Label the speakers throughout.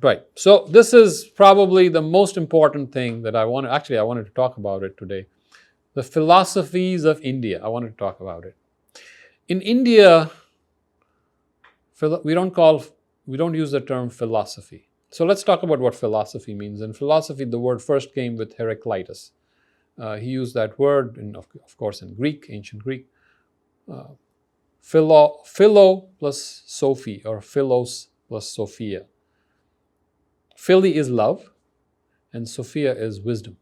Speaker 1: Right. So this is probably the most important thing that I wanted to talk about it today. The philosophies of India. I wanted to talk about it. In India, we don't use the term philosophy. So let's talk about what philosophy means. In philosophy, the word first came with Heraclitus. He used that word, of course, in Greek, ancient Greek. Philo plus Sophie, or philos plus Sophia. Phili is love, and Sophia is wisdom.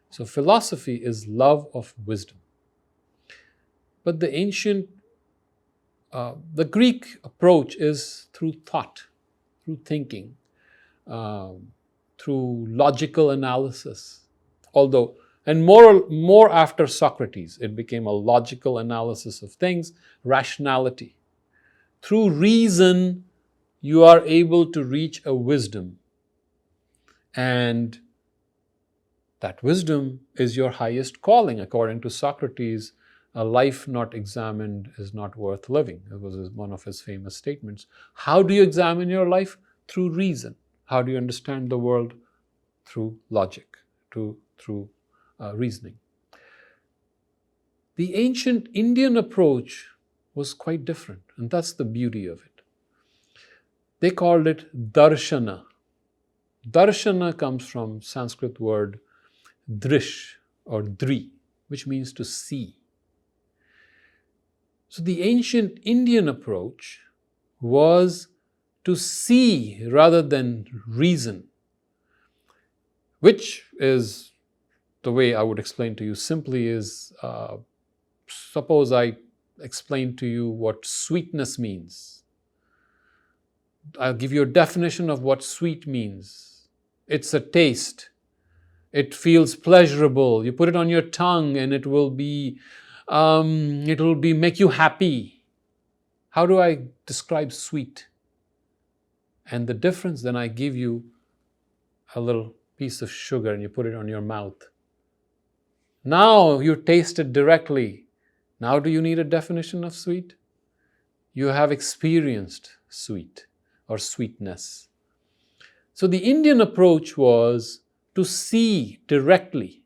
Speaker 1: So philosophy is love of wisdom. But the Greek approach is through thought, through thinking, through logical analysis. And more after Socrates, it became a logical analysis of things, rationality. Through reason, you are able to reach a wisdom. And that wisdom is your highest calling. According to Socrates, a life not examined is not worth living. It was one of his famous statements. How do you examine your life? Through reason. How do you understand the world? Through logic, through reasoning. The ancient Indian approach was quite different, and that's the beauty of it. They called it darshana. Darshana comes from Sanskrit word drish or dri, which means to see. So the ancient Indian approach was to see rather than reason, which is the way I would explain to you simply is, suppose I explain to you what sweetness means. I'll give you a definition of what sweet means. It's a taste. It feels pleasurable. You put it on your tongue and it will make you happy. How do I describe sweet? And the difference, then I give you a little piece of sugar and you put it on your mouth. Now you taste it directly. Now do you need a definition of sweet? You have experienced sweet or sweetness. So the Indian approach was to see directly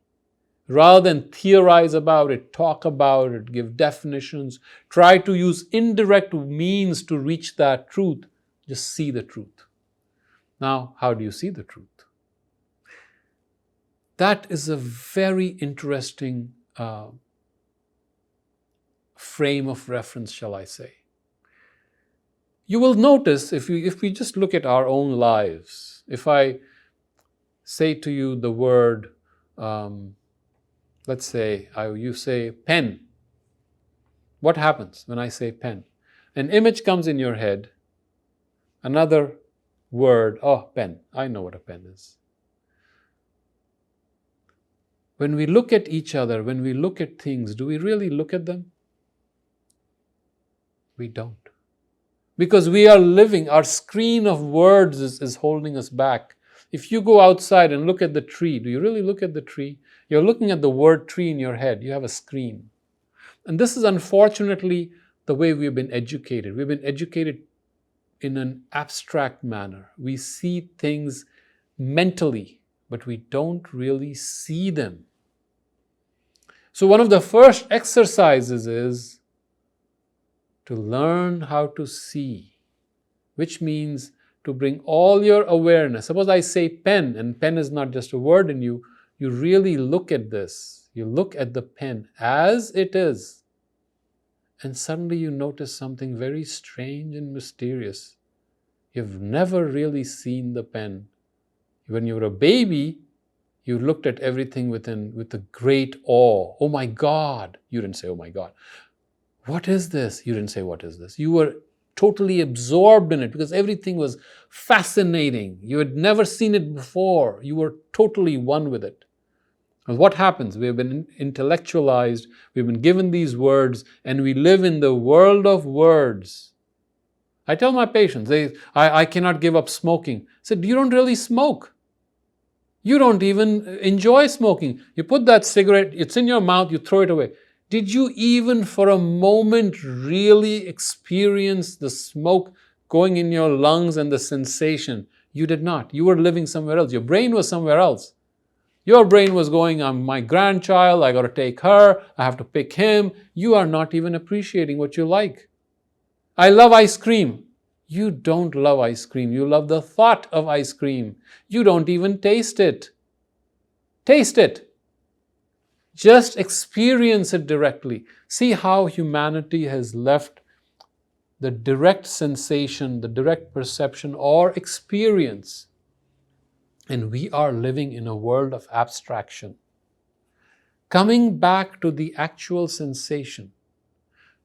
Speaker 1: rather than theorize about it, talk about it, give definitions, try to use indirect means to reach that truth. Just see the truth. Now, how do you see the truth? That is a very interesting frame of reference, shall I say. You will notice if we just look at our own lives, if I say to you the word, let's say you say pen. What happens when I say pen? An image comes in your head, another word, oh, pen. I know what a pen is. When we look at each other, when we look at things, do we really look at them? We don't. Because we are living, our screen of words is holding us back. If you go outside and look at the tree, do you really look at the tree? You're looking at the word tree in your head. You have a screen. And this is unfortunately the way we've been educated. We've been educated in an abstract manner. We see things mentally, but we don't really see them. So one of the first exercises is to learn how to see, which means to bring all your awareness. Suppose I say pen, and pen is not just a word in you. You really look at this. You look at the pen as it is. And suddenly you notice something very strange and mysterious. You've never really seen the pen. When you were a baby, you looked at everything with a great awe. Oh my God. You didn't say, oh my God. What is this? You didn't say, what is this? You were totally absorbed in it because everything was fascinating. You had never seen it before. You were totally one with it. And what happens? We have been intellectualized, we've been given these words, and we live in the world of words. I tell my patients, I cannot give up smoking. I said, you don't really smoke. You don't even enjoy smoking. You put that cigarette, it's in your mouth, you throw it away. Did you even for a moment really experience the smoke going in your lungs and the sensation? You did not. You were living somewhere else. Your brain was somewhere else. Your brain was going, I'm my grandchild, I got to take her, I have to pick him. You are not even appreciating what you like. I love ice cream. You don't love ice cream. You love the thought of ice cream. You don't even taste it. Taste it. Just experience it directly. See how humanity has left the direct sensation, the direct perception or experience. And we are living in a world of abstraction. Coming back to the actual sensation,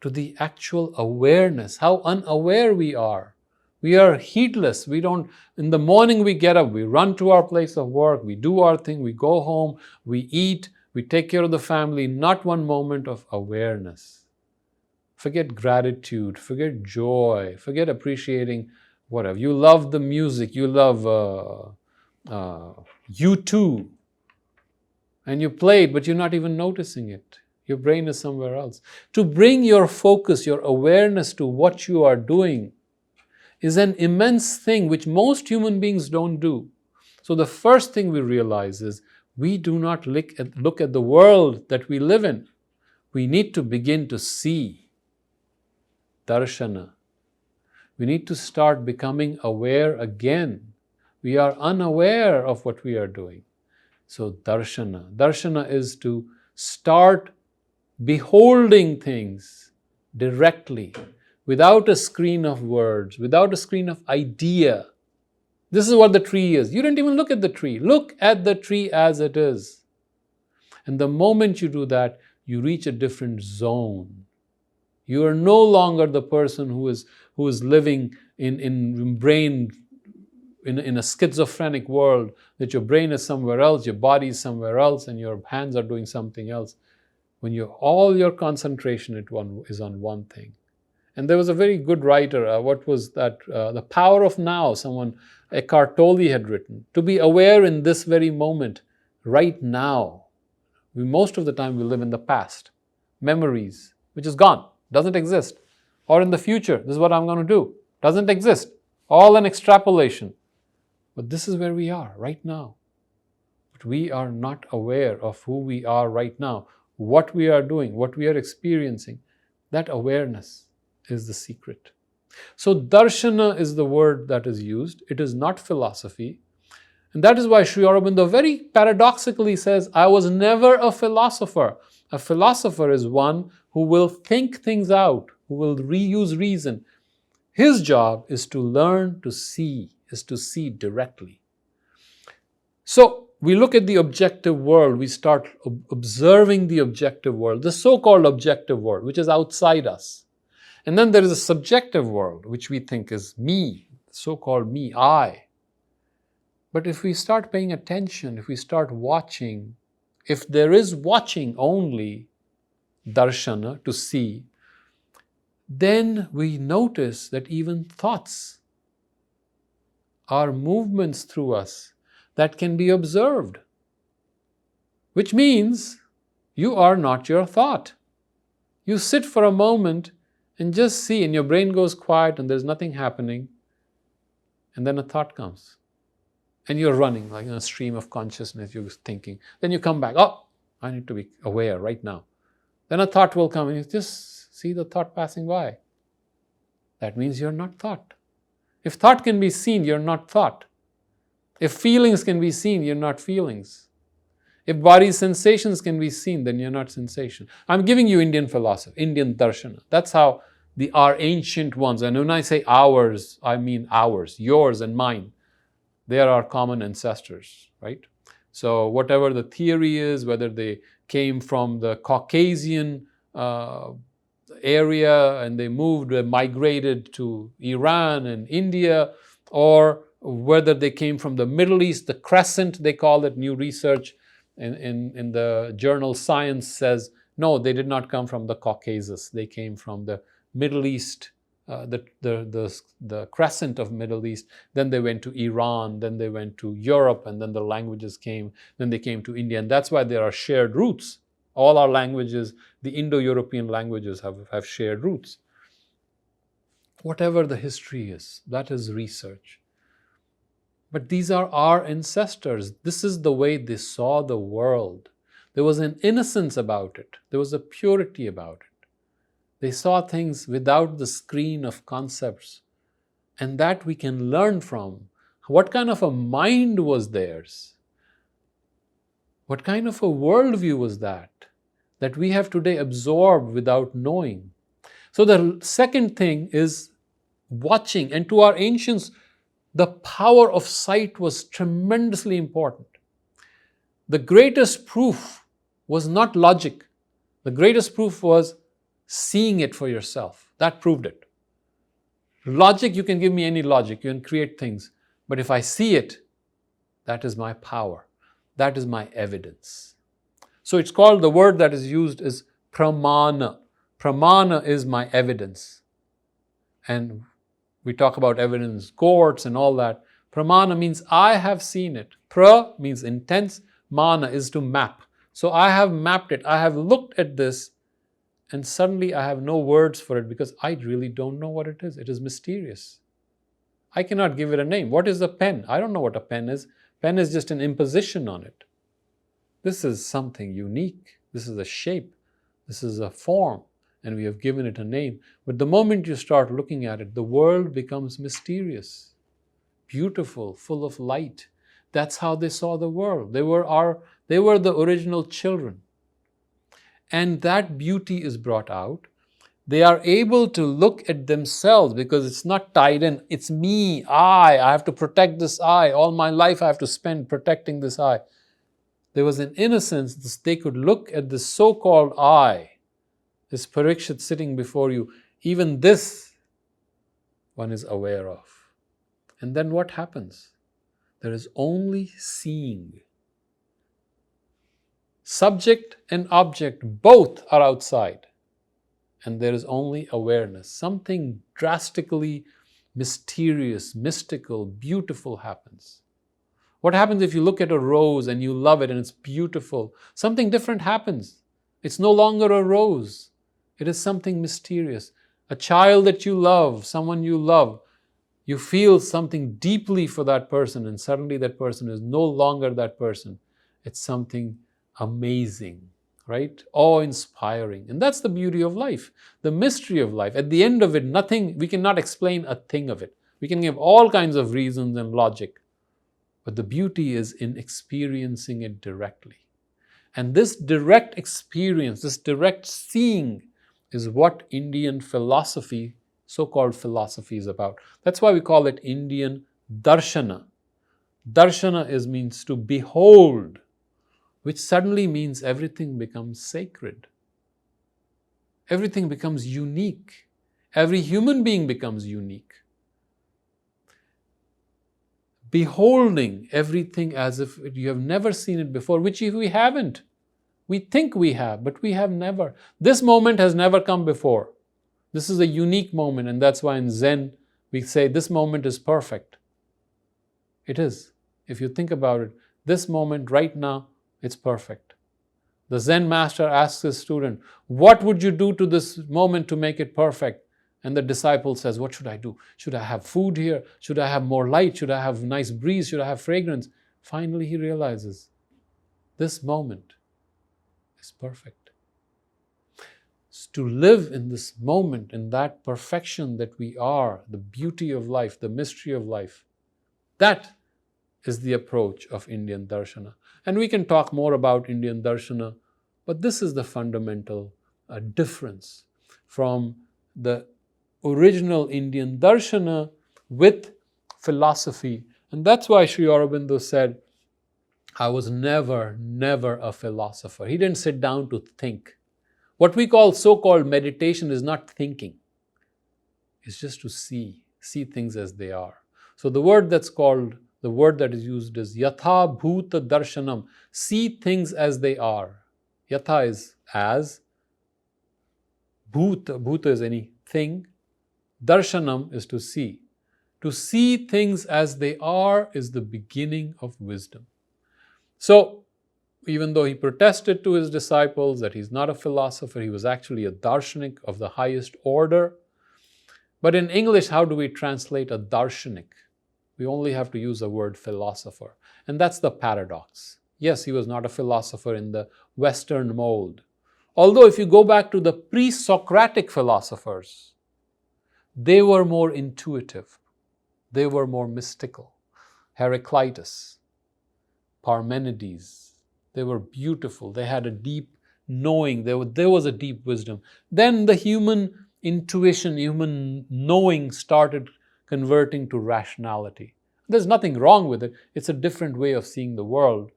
Speaker 1: to the actual awareness, how unaware we are. We are heedless. We don't, in the morning we get up, we run to our place of work, we do our thing, we go home, we eat, we take care of the family, not one moment of awareness. Forget gratitude, forget joy, forget appreciating whatever. You love the music, you love U2, and you play it, but you're not even noticing it. Your brain is somewhere else. To bring your focus, your awareness to what you are doing is an immense thing which most human beings don't do. So the first thing we realize is we do not look at the world that we live in. We need to begin to see. Darshana. We need to start becoming aware again. We are unaware of what we are doing. So darshana. Darshana is to start beholding things directly, without a screen of words, without a screen of idea. This is what the tree is. You didn't even look at the tree. Look at the tree as it is. And the moment you do that, you reach a different zone. You are no longer the person who is living in a schizophrenic world, that your brain is somewhere else, your body is somewhere else, and your hands are doing something else. When all your concentration is on one thing. And there was a very good writer, what was that? The Power of Now, Eckhart Tolle had written. To be aware in this very moment, right now. Most of the time we live in the past. Memories, which is gone, doesn't exist. Or in the future, this is what I'm going to do. Doesn't exist. All an extrapolation. But this is where we are right now. But we are not aware of who we are right now, what we are doing, what we are experiencing. That awareness is the secret. So darshana is the word that is used. It is not philosophy. And that is why Sri Aurobindo very paradoxically says, I was never a philosopher. A philosopher is one who will think things out, who will use reason. His job is to learn to see, is to see directly. So we look at the objective world, we start observing the objective world, the so-called objective world, which is outside us. And then there is a subjective world, which we think is me, so-called me, I. But if we start paying attention, if we start watching, if there is watching only, darshana, to see, then we notice that even thoughts are movements through us that can be observed, which means you are not your thought. You sit for a moment and just see, and your brain goes quiet and there's nothing happening, and then a thought comes. And you're running like in a stream of consciousness, you're thinking. Then you come back, oh, I need to be aware right now. Then a thought will come and you just see the thought passing by. That means you're not thought. If thought can be seen, you're not thought. If feelings can be seen, you're not feelings. If body sensations can be seen, then you're not sensation. I'm giving you Indian philosophy, Indian darshana. That's how our ancient ones, and when I say ours, I mean ours, yours and mine. They are our common ancestors, right? So whatever the theory is, whether they came from the Caucasian area and they migrated to Iran and India, or whether they came from the Middle East, the crescent, they call it. New research in the journal Science says, no, they did not come from the Caucasus. They came from the Middle East, the crescent of Middle East. Then they went to Iran, then they went to Europe, and then the languages came, then they came to India. And that's why there are shared roots. All our languages, the Indo-European languages have shared roots. Whatever the history is, that is research. But these are our ancestors. This is the way they saw the world. There was an innocence about it. There was a purity about it. They saw things without the screen of concepts, and that we can learn from. What kind of a mind was theirs? What kind of a worldview was that we have today absorbed without knowing? So the second thing is watching. And to our ancients, the power of sight was tremendously important. The greatest proof was not logic. The greatest proof was seeing it for yourself. That proved it. Logic, you can give me any logic, you can create things. But if I see it, that is my power. That is my evidence. So it's called, the word that is used is pramana. Pramana is my evidence. And we talk about evidence, courts and all that. Pramana means I have seen it. Pra means intense. Mana is to map. So I have mapped it. I have looked at this, and suddenly I have no words for it because I really don't know what it is. It is mysterious. I cannot give it a name. What is a pen? I don't know what a pen is. Pen is just an imposition on it. This is something unique. This is a shape. This is a form. And we have given it a name. But the moment you start looking at it, the world becomes mysterious, beautiful, full of light. That's how they saw the world. They were the original children. And that beauty is brought out. They are able to look at themselves because it's not tied in. It's me, I have to protect this eye. All my life I have to spend protecting this eye. There was an innocence that they could look at this so-called I, this Pariksith sitting before you. Even this one is aware of. And then what happens? There is only seeing. Subject and object both are outside. And there is only awareness. Something drastically mysterious, mystical, beautiful happens. What happens if you look at a rose and you love it and it's beautiful? Something different happens. It's no longer a rose. It is something mysterious. A child that you love, someone you love, you feel something deeply for that person, and suddenly that person is no longer that person. It's something amazing, right? Awe-inspiring. And that's the beauty of life, the mystery of life. At the end of it, we cannot explain a thing of it. We can give all kinds of reasons and logic, but the beauty is in experiencing it directly. And this direct experience, this direct seeing, is what Indian philosophy, so-called philosophy, is about. That's why we call it Indian darshana. Darshana means to behold, which suddenly means everything becomes sacred. Everything becomes unique. Every human being becomes unique. Beholding everything as if you have never seen it before, which we haven't. We think we have, but we have never. This moment has never come before. This is a unique moment, and that's why in Zen we say this moment is perfect. It is. If you think about it, this moment right now, it's perfect. The Zen master asks his student, what would you do to this moment to make it perfect? And the disciple says, what should I do? Should I have food here? Should I have more light? Should I have nice breeze? Should I have fragrance? Finally he realizes, this moment is perfect. To live in this moment, in that perfection that we are, the beauty of life, the mystery of life, that is the approach of Indian Darshana. And we can talk more about Indian Darshana, but this is the fundamental difference from the original Indian Darshana with philosophy. And that's why Sri Aurobindo said, I was never a philosopher. He didn't sit down to think. What we call so-called meditation is not thinking. It's just to see things as they are. So the word that is used is yatha bhuta darshanam. See things as they are. Yatha is as. Bhuta is anything. Darshanam is to see. To see things as they are is the beginning of wisdom. So, even though he protested to his disciples that he's not a philosopher, he was actually a darshanik of the highest order. But in English, how do we translate a darshanik? We only have to use the word philosopher. And that's the paradox. Yes, he was not a philosopher in the Western mold. Although if you go back to the pre-Socratic philosophers, they were more intuitive. They were more mystical. Heraclitus, Parmenides, they were beautiful. They had a deep knowing. There was a deep wisdom. Then the human intuition, human knowing started converting to rationality. There's nothing wrong with it. It's a different way of seeing the world.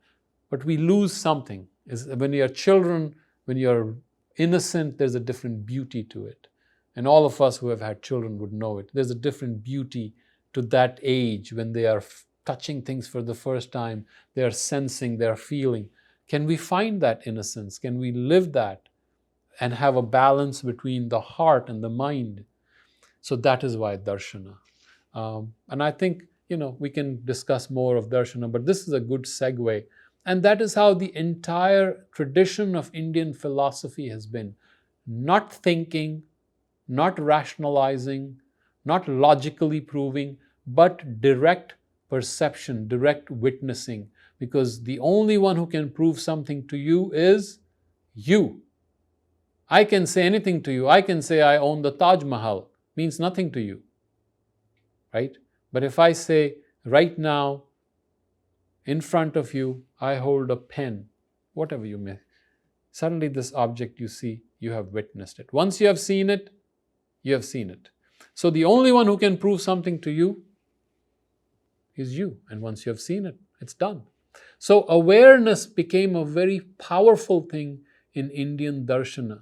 Speaker 1: But we lose something. When you're children, when you're innocent, there's a different beauty to it. And all of us who have had children would know it. There's a different beauty to that age when they are touching things for the first time, they are sensing, they are feeling. Can we find that innocence? Can we live that and have a balance between the heart and the mind? So that is why darshana. And I think, we can discuss more of darshana, but this is a good segue. And that is how the entire tradition of Indian philosophy has been. Not thinking, not rationalizing, not logically proving, but direct perception, direct witnessing. Because the only one who can prove something to you is you. I can say anything to you. I can say I own the Taj Mahal. Means nothing to you. Right? But if I say right now, in front of you, I hold a pen, whatever you may, suddenly this object you see, you have witnessed it. Once you have seen it, you have seen it. So the only one who can prove something to you is you. And once you have seen it, it's done. So awareness became a very powerful thing in Indian darshana.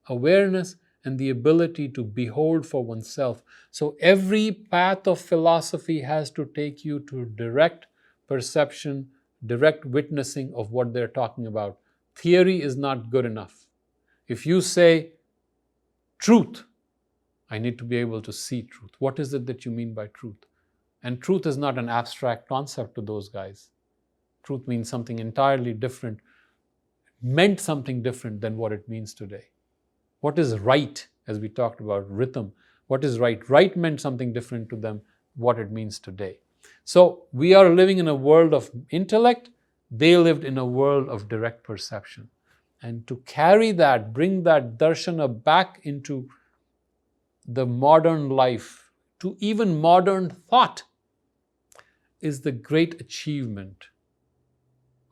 Speaker 1: Awareness and the ability to behold for oneself. So every path of philosophy has to take you to direct perception, direct witnessing of what they're talking about. Theory is not good enough. If you say truth, I need to be able to see truth. What is it that you mean by truth? And truth is not an abstract concept to those guys. Truth means something entirely different, meant something different than what it means today. What is right, as we talked about rhythm? What is right? Right meant something different to them, what it means today. So we are living in a world of intellect. They lived in a world of direct perception. And to carry that, bring that darshana back into the modern life, to even modern thought, is the great achievement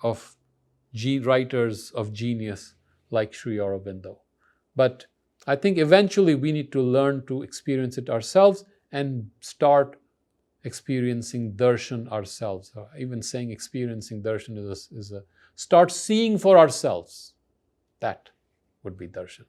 Speaker 1: of writers of genius like Sri Aurobindo. But I think eventually we need to learn to experience it ourselves and start experiencing darshan ourselves. Even saying experiencing darshan is a start seeing for ourselves. That would be darshana.